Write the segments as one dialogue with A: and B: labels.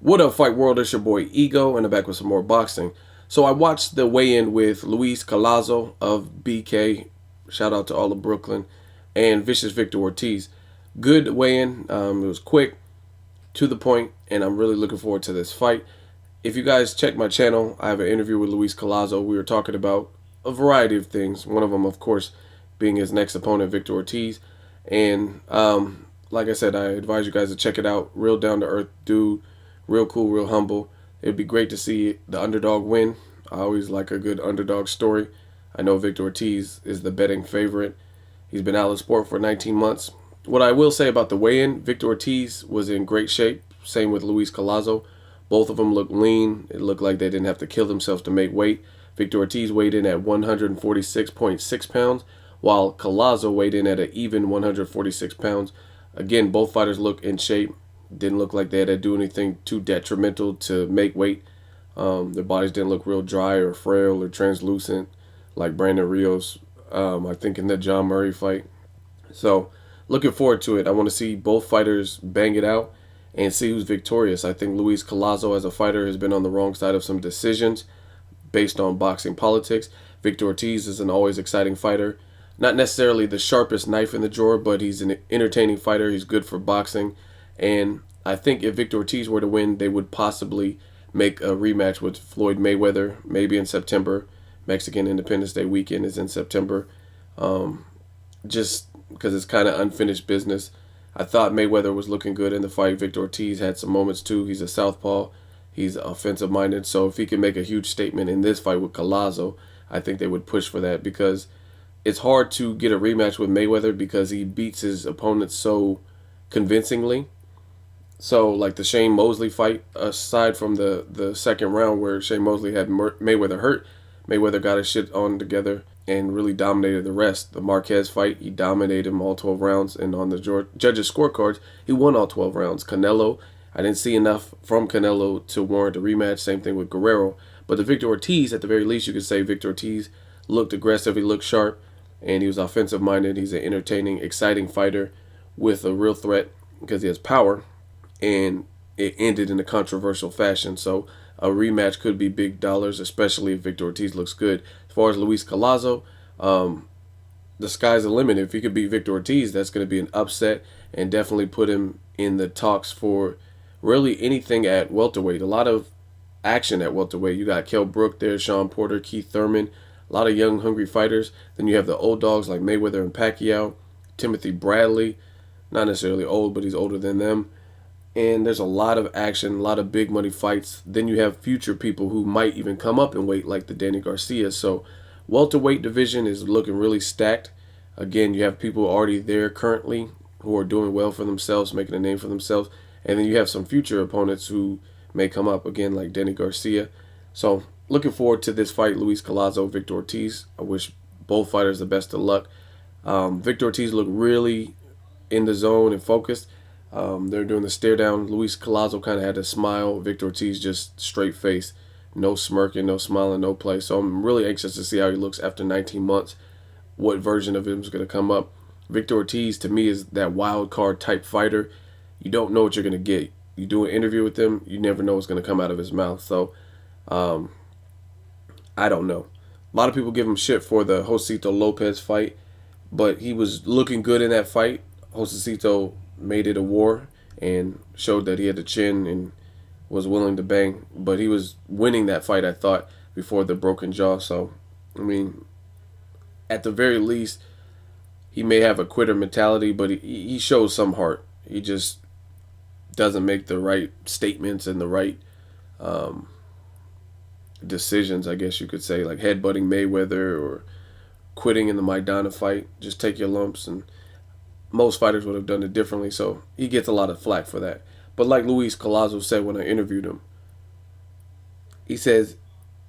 A: What up, Fight World? It's your boy Ego, and I'm back with some more boxing. So I watched the weigh-in with Luis Collazo of BK. Shout out to all of Brooklyn, and Vicious Victor Ortiz. Good weigh-in. It was quick, to the point, and I'm really looking forward to this fight. If you guys check my channel, I have an interview with Luis Collazo. We were talking about a variety of things. One of them, of course, being his next opponent, Victor Ortiz. And like I said, I advise you guys to check it out. Real down-to-earth dude. Real cool, real humble. It'd be great to see the underdog win. I always like a good underdog story. I know Victor Ortiz is the betting favorite. He's been out of the sport for 19 months. What I will say about the weigh-in, Victor Ortiz was in great shape. Same with Luis Collazo. Both of them looked lean. It looked like they didn't have to kill themselves to make weight. Victor Ortiz weighed in at 146.6 pounds, while Collazo weighed in at an even 146 pounds. Again, both fighters look in shape. Didn't look like they had to do anything too detrimental to make weight. Their bodies didn't look real dry or frail or translucent like Brandon Rios, I think, in the John Murray fight. So, looking forward to it. I want to see both fighters bang it out and see who's victorious. I think Luis Collazo as a fighter has been on the wrong side of some decisions based on boxing politics. Victor Ortiz is an always exciting fighter. Not necessarily the sharpest knife in the drawer, but he's an entertaining fighter. He's good for boxing. And I think if Victor Ortiz were to win, they would possibly make a rematch with Floyd Mayweather, maybe in September. Mexican Independence Day weekend is in September. Just because it's kind of unfinished business. I thought Mayweather was looking good in the fight. Victor Ortiz had some moments too. He's a southpaw. He's offensive-minded. So if he can make a huge statement in this fight with Collazo, I think they would push for that, because it's hard to get a rematch with Mayweather because he beats his opponents so convincingly. So, like the Shane Mosley fight, aside from the second round where Shane Mosley had Mayweather hurt, Mayweather got his shit on together and really dominated the rest. The Marquez fight, he dominated him all 12 rounds, and on the judges' scorecards, he won all 12 rounds. Canelo, I didn't see enough from Canelo to warrant a rematch. Same thing with Guerrero. But the Victor Ortiz, at the very least, you could say Victor Ortiz looked aggressive, he looked sharp, and he was offensive-minded. He's an entertaining, exciting fighter with a real threat because he has power. And it ended in a controversial fashion. So a rematch could be big dollars, especially if Victor Ortiz looks good. As far as Luis Collazo, the sky's the limit. If he could beat Victor Ortiz, that's going to be an upset and definitely put him in the talks for really anything at welterweight. A lot of action at welterweight. You got Kell Brook there, Sean Porter, Keith Thurman, a lot of young, hungry fighters. Then you have the old dogs like Mayweather and Pacquiao, Timothy Bradley, not necessarily old, but he's older than them. And there's a lot of action, a lot of big money fights. Then you have future people who might even come up in weight, like the Danny Garcia. So welterweight division is looking really stacked. Again, you have people already there currently who are doing well for themselves, making a name for themselves. And then you have some future opponents who may come up, again, like Danny Garcia. So looking forward to this fight, Luis Collazo, Victor Ortiz. I wish both fighters the best of luck. Victor Ortiz looked really in the zone and focused. They're doing the stare down. Luis Collazo kind of had a smile. Victor Ortiz just straight face. No smirking, no smiling, no play. So I'm really anxious to see how he looks after 19 months. What version of him is going to come up. Victor Ortiz, to me, is that wild card type fighter. You don't know what you're going to get. You do an interview with him, you never know what's going to come out of his mouth. So, I don't know. A lot of people give him shit for the Josito Lopez fight, but he was looking good in that fight. Josito made it a war and showed that he had the chin and was willing to bang. But he was winning that fight, I thought, before the broken jaw. So, I mean, at the very least, he may have a quitter mentality, but he shows some heart. He just doesn't make the right statements and the right decisions, I guess you could say, like headbutting Mayweather or quitting in the Maidana fight. Just take your lumps, and most fighters would have done it differently, so he gets a lot of flack for that. But like Luis Collazo said when I interviewed him, he says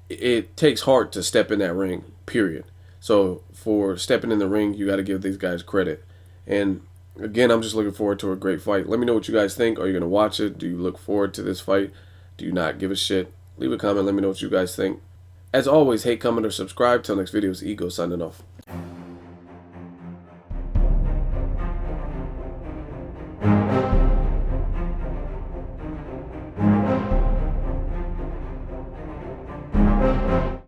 A: it takes heart to step in that ring, period. So for stepping in the ring, you got to give these guys credit. And again, I'm just looking forward to a great fight. Let me know what you guys think. Are you going to watch it? Do you look forward to this fight? Do you not give a shit? Leave a comment. Let me know what you guys think. As always, hate, comment, or subscribe. Till next video, it's Ego signing off.